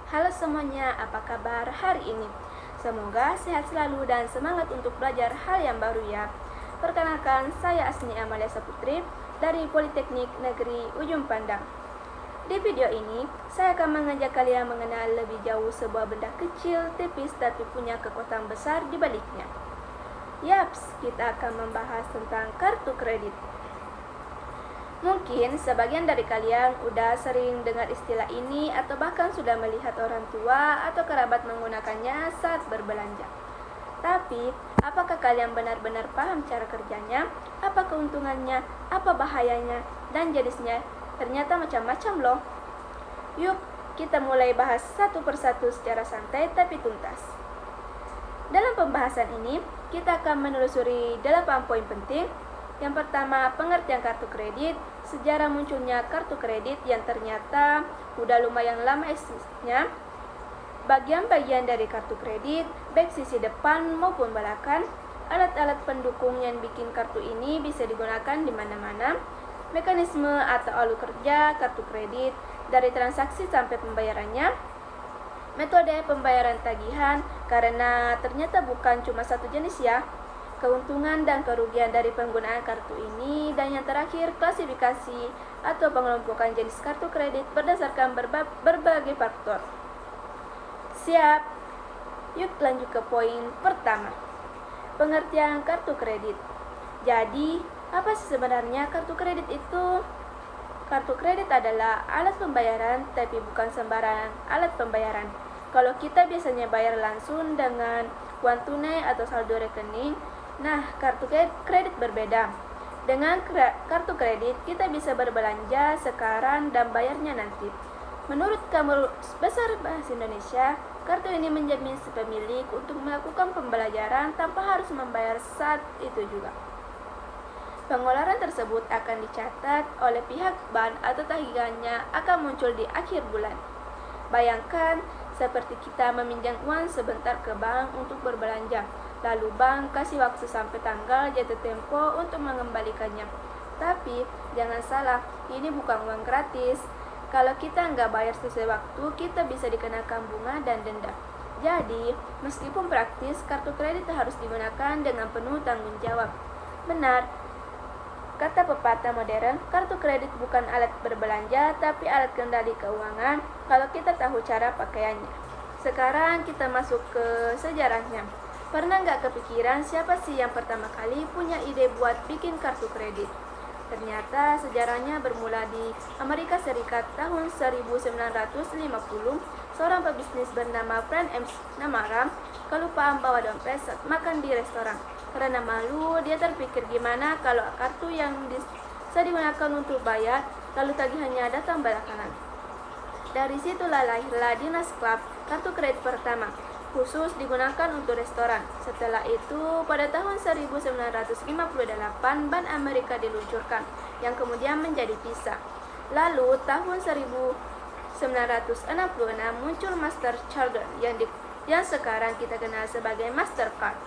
Halo semuanya, apa kabar hari ini? Semoga sehat selalu dan semangat untuk belajar hal yang baru ya. Perkenalkan, saya Asni Amalia Saputri dari Politeknik Negeri Ujung Pandang. Di video ini, saya akan mengajak kalian mengenal lebih jauh sebuah benda kecil, tipis, tapi punya kekuatan besar di baliknya. Yaps, kita akan membahas tentang kartu kredit. Mungkin sebagian dari kalian udah sering dengar istilah ini atau bahkan sudah melihat orang tua atau kerabat menggunakannya saat berbelanja. Tapi, apakah kalian benar-benar paham cara kerjanya, apa keuntungannya, apa bahayanya, dan jenisnya? Ternyata macam-macam loh. Yuk, kita mulai bahas satu persatu secara santai tapi tuntas. Dalam pembahasan ini, kita akan menelusuri 8 poin penting. Yang pertama, pengertian kartu kredit, sejarah munculnya kartu kredit yang ternyata udah lumayan lama eksistensinya, bagian-bagian dari kartu kredit, baik sisi depan maupun belakang, alat-alat pendukung yang bikin kartu ini bisa digunakan di mana-mana, mekanisme atau alur kerja kartu kredit, dari transaksi sampai pembayarannya, metode pembayaran tagihan, karena ternyata bukan cuma satu jenis ya, keuntungan dan kerugian dari penggunaan kartu ini, dan yang terakhir klasifikasi atau pengelompokan jenis kartu kredit berdasarkan berbagai faktor. Siap? Yuk lanjut ke poin pertama. Pengertian kartu kredit. Jadi, apa sih sebenarnya kartu kredit itu? Kartu kredit adalah alat pembayaran, tapi bukan sembarang alat pembayaran. Kalau kita biasanya bayar langsung dengan uang tunai atau saldo rekening, nah, kartu kredit berbeda. Dengan kartu kredit, kita bisa berbelanja sekarang dan bayarnya nanti. Menurut Kamus Besar Bahasa Indonesia, kartu ini menjamin si pemilik untuk melakukan pembelajaran tanpa harus membayar saat itu juga. Pengeluaran tersebut akan dicatat oleh pihak bank atau tagihannya akan muncul di akhir bulan. Bayangkan, seperti kita meminjam uang sebentar ke bank untuk berbelanja. Lalu bank kasih waktu sampai tanggal jatuh tempo untuk mengembalikannya. Tapi jangan salah, ini bukan uang gratis. Kalau kita nggak bayar sesuai waktu, kita bisa dikenakan bunga dan denda. Jadi, meskipun praktis, kartu kredit harus digunakan dengan penuh tanggung jawab. Benar, kata pepatah modern, kartu kredit bukan alat berbelanja, tapi alat kendali keuangan kalau kita tahu cara pakaiannya. Sekarang kita masuk ke sejarahnya. Pernah nggak kepikiran siapa sih yang pertama kali punya ide buat bikin kartu kredit? Ternyata sejarahnya bermula di Amerika Serikat tahun 1950. Seorang pebisnis bernama Frank M. Namaram kelupaan bawa dompet saat makan di restoran. Karena malu, dia terpikir gimana kalau kartu yang bisa digunakan untuk bayar, lalu tagihannya datang belakangan. Dari situlah lahirlah Diners Club, kartu kredit pertama, khusus digunakan untuk restoran. Setelah itu, pada tahun 1958, Bank Amerika diluncurkan, yang kemudian menjadi Visa. Lalu, tahun 1966 muncul Mastercard yang sekarang kita kenal sebagai Mastercard.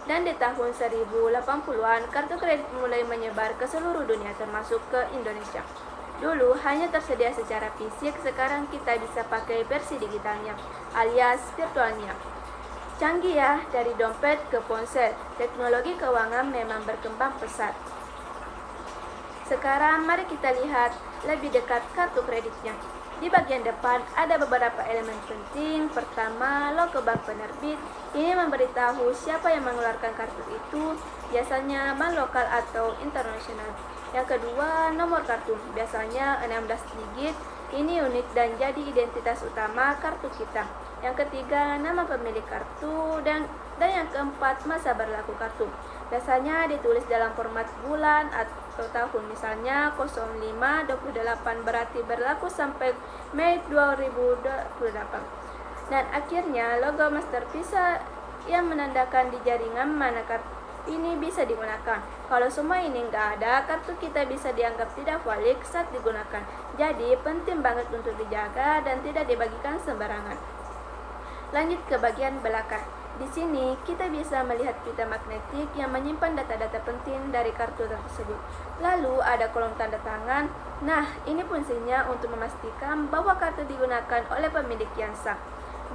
Dan di tahun 1080-an, kartu kredit mulai menyebar ke seluruh dunia, termasuk ke Indonesia. Dulu hanya tersedia secara fisik, sekarang kita bisa pakai versi digitalnya, alias virtualnya. Canggih ya, dari dompet ke ponsel, teknologi keuangan memang berkembang pesat. Sekarang mari kita lihat lebih dekat kartu kreditnya. Di bagian depan ada beberapa elemen penting. Pertama, logo bank penerbit. Ini memberitahu siapa yang mengeluarkan kartu itu, biasanya bank lokal atau internasional. Yang kedua, nomor kartu, biasanya 16 digit. Ini unik dan jadi identitas utama kartu kita. Yang ketiga, nama pemilik kartu, dan yang keempat, masa berlaku kartu. Biasanya ditulis dalam format bulan atau tahun, misalnya 0528 berarti berlaku sampai Mei 2028. Dan akhirnya, logo Master Visa yang menandakan di jaringan mana kartu ini bisa digunakan. Kalau semua ini nggak ada, kartu kita bisa dianggap tidak valid saat digunakan. Jadi penting banget untuk dijaga dan tidak dibagikan sembarangan. Lanjut ke bagian belakang. Di sini kita bisa melihat pita magnetik yang menyimpan data-data penting dari kartu tersebut. Lalu ada kolom tanda tangan, Nah, ini fungsinya untuk memastikan bahwa kartu digunakan oleh pemilik yang sah.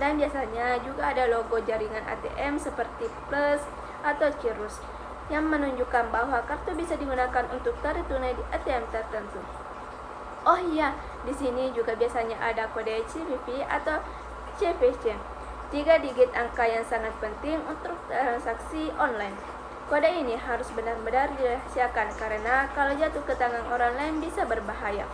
Dan biasanya juga ada logo jaringan ATM seperti Plus atau Kirus yang menunjukkan bahwa kartu bisa digunakan untuk tarik tunai di ATM tertentu. Oh iya, di sini juga biasanya ada kode CVV atau CVC, 3 digit angka yang sangat penting untuk transaksi online. Kode ini harus benar-benar dirahasiakan karena kalau jatuh ke tangan orang lain bisa berbahaya.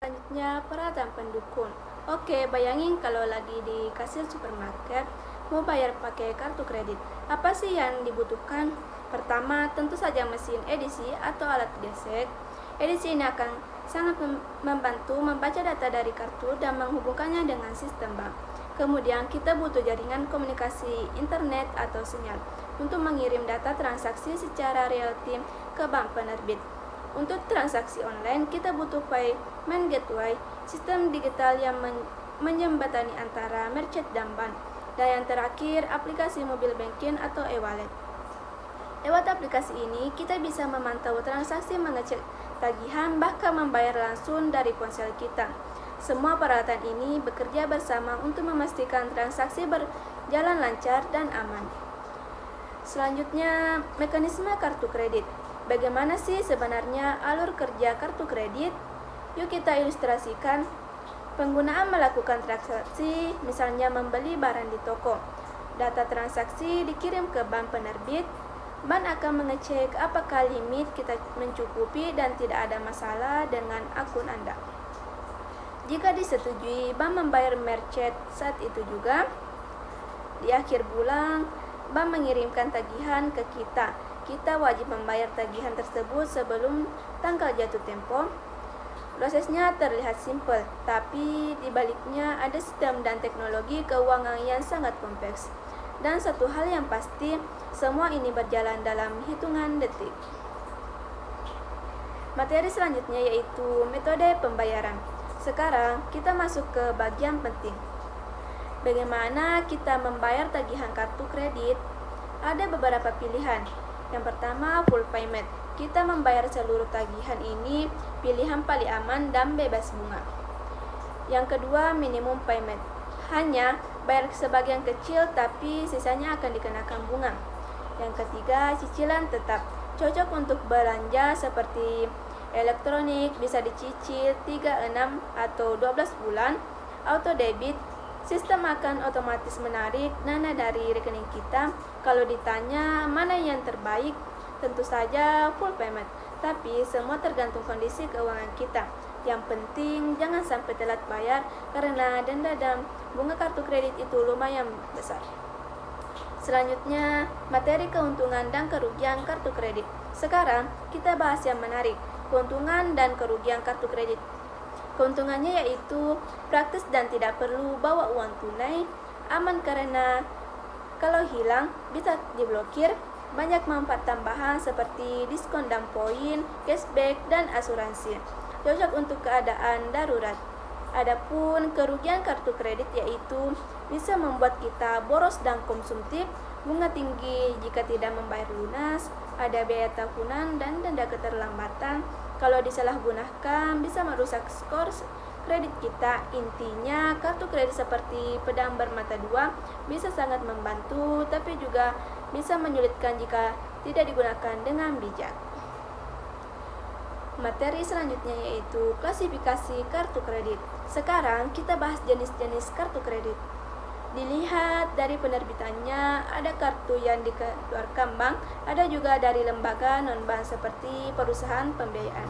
Selanjutnya, peralatan pendukung. Oke, bayangin kalau lagi di kasir supermarket, mau bayar pakai kartu kredit. Apa sih yang dibutuhkan? Pertama, tentu saja mesin edisi atau alat gesek. Edisi ini akan sangat membantu membaca data dari kartu dan menghubungkannya dengan sistem bank. Kemudian kita butuh jaringan komunikasi internet atau sinyal untuk mengirim data transaksi secara real time ke bank penerbit. Untuk transaksi online, kita butuh payment gateway, sistem digital yang menjembatani antara merchant dan bank. Dan yang terakhir, aplikasi mobile banking atau e-wallet. Lewat aplikasi ini, kita bisa memantau transaksi, mengecek tagihan, bahkan membayar langsung dari ponsel kita. Semua peralatan ini bekerja bersama untuk memastikan transaksi berjalan lancar dan aman. Selanjutnya, mekanisme kartu kredit. Bagaimana sih sebenarnya alur kerja kartu kredit? Yuk kita ilustrasikan. Penggunaan melakukan transaksi, misalnya membeli barang di toko. Data transaksi dikirim ke bank penerbit. Bank akan mengecek apakah limit kita mencukupi dan tidak ada masalah dengan akun Anda. Jika disetujui, bank membayar merchant saat itu juga. Di akhir bulan, bank mengirimkan tagihan ke kita. Kita wajib membayar tagihan tersebut sebelum tanggal jatuh tempo. Prosesnya terlihat simpel, tapi di baliknya ada sistem dan teknologi keuangan yang sangat kompleks. Dan satu hal yang pasti, semua ini berjalan dalam hitungan detik. Materi selanjutnya yaitu metode pembayaran. Sekarang kita masuk ke bagian penting. Bagaimana kita membayar tagihan kartu kredit? Ada beberapa pilihan. Yang pertama, full payment. Kita membayar seluruh tagihan ini, pilihan paling aman dan bebas bunga. Yang kedua, minimum payment. Hanya bayar sebagian kecil tapi sisanya akan dikenakan bunga. Yang ketiga, cicilan tetap. Cocok untuk belanja seperti elektronik, bisa dicicil 3, 6, atau 12 bulan. Auto debit, sistem akan otomatis menarik dana dari rekening kita. Kalau ditanya mana yang terbaik, tentu saja full payment. Tapi semua tergantung kondisi keuangan kita. Yang penting jangan sampai telat bayar karena denda dan bunga kartu kredit itu lumayan besar. Selanjutnya, materi keuntungan dan kerugian kartu kredit. Sekarang kita bahas yang menarik, keuntungan dan kerugian kartu kredit. Keuntungannya yaitu praktis dan tidak perlu bawa uang tunai, aman karena kalau hilang bisa diblokir, banyak manfaat tambahan seperti diskon dan poin, cashback, dan asuransi. Cocok untuk keadaan darurat. Adapun kerugian kartu kredit yaitu bisa membuat kita boros dan konsumtif, bunga tinggi jika tidak membayar lunas, ada biaya tahunan dan denda keterlambatan. Kalau disalahgunakan bisa merusak skor kredit kita. Intinya, kartu kredit seperti pedang bermata dua, bisa sangat membantu tapi juga bisa menyulitkan jika tidak digunakan dengan bijak. Materi selanjutnya yaitu klasifikasi kartu kredit. Sekarang kita bahas jenis-jenis kartu kredit. Dilihat dari penerbitannya, ada kartu yang dikeluarkan bank, ada juga dari lembaga non-bank seperti perusahaan pembiayaan.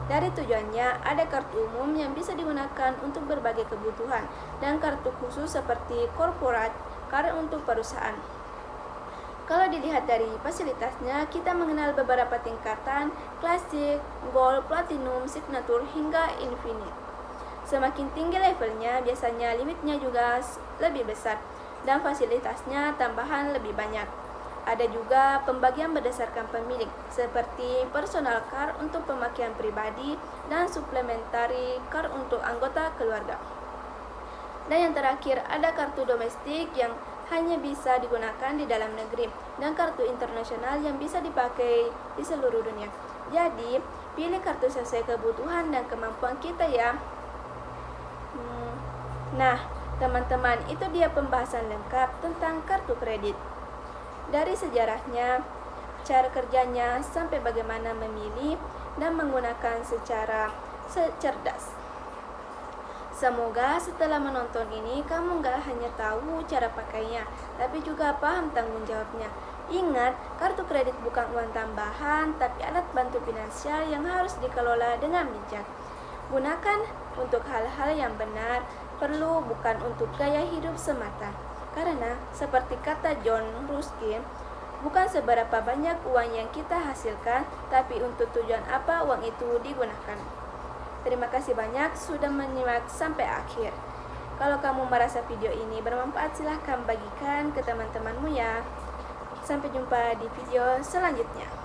Dari tujuannya, ada kartu umum yang bisa digunakan untuk berbagai kebutuhan, dan kartu khusus seperti corporate card untuk perusahaan. Kalau dilihat dari fasilitasnya, kita mengenal beberapa tingkatan, klasik, gold, platinum, signature, hingga infinite. Semakin tinggi levelnya, biasanya limitnya juga lebih besar, dan fasilitasnya tambahan lebih banyak. Ada juga pembagian berdasarkan pemilik, seperti personal card untuk pemakaian pribadi, dan supplementary card untuk anggota keluarga. Dan yang terakhir, ada kartu domestik yang hanya bisa digunakan di dalam negeri dan kartu internasional yang bisa dipakai di seluruh dunia. Jadi, pilih kartu sesuai kebutuhan dan kemampuan kita ya. Nah, teman-teman, itu dia pembahasan lengkap tentang kartu kredit. Dari sejarahnya, cara kerjanya, sampai bagaimana memilih dan menggunakan secara cerdas. Semoga setelah menonton ini kamu gak hanya tahu cara pakainya, tapi juga paham tanggung jawabnya. Ingat, kartu kredit bukan uang tambahan, tapi alat bantu finansial yang harus dikelola dengan bijak. Gunakan untuk hal-hal yang benar, perlu bukan untuk gaya hidup semata. Karena, seperti kata John Ruskin, bukan seberapa banyak uang yang kita hasilkan, tapi untuk tujuan apa uang itu digunakan. Terima kasih banyak sudah menyimak sampai akhir. Kalau kamu merasa video ini bermanfaat, silahkan bagikan ke teman-temanmu ya. Sampai jumpa di video selanjutnya.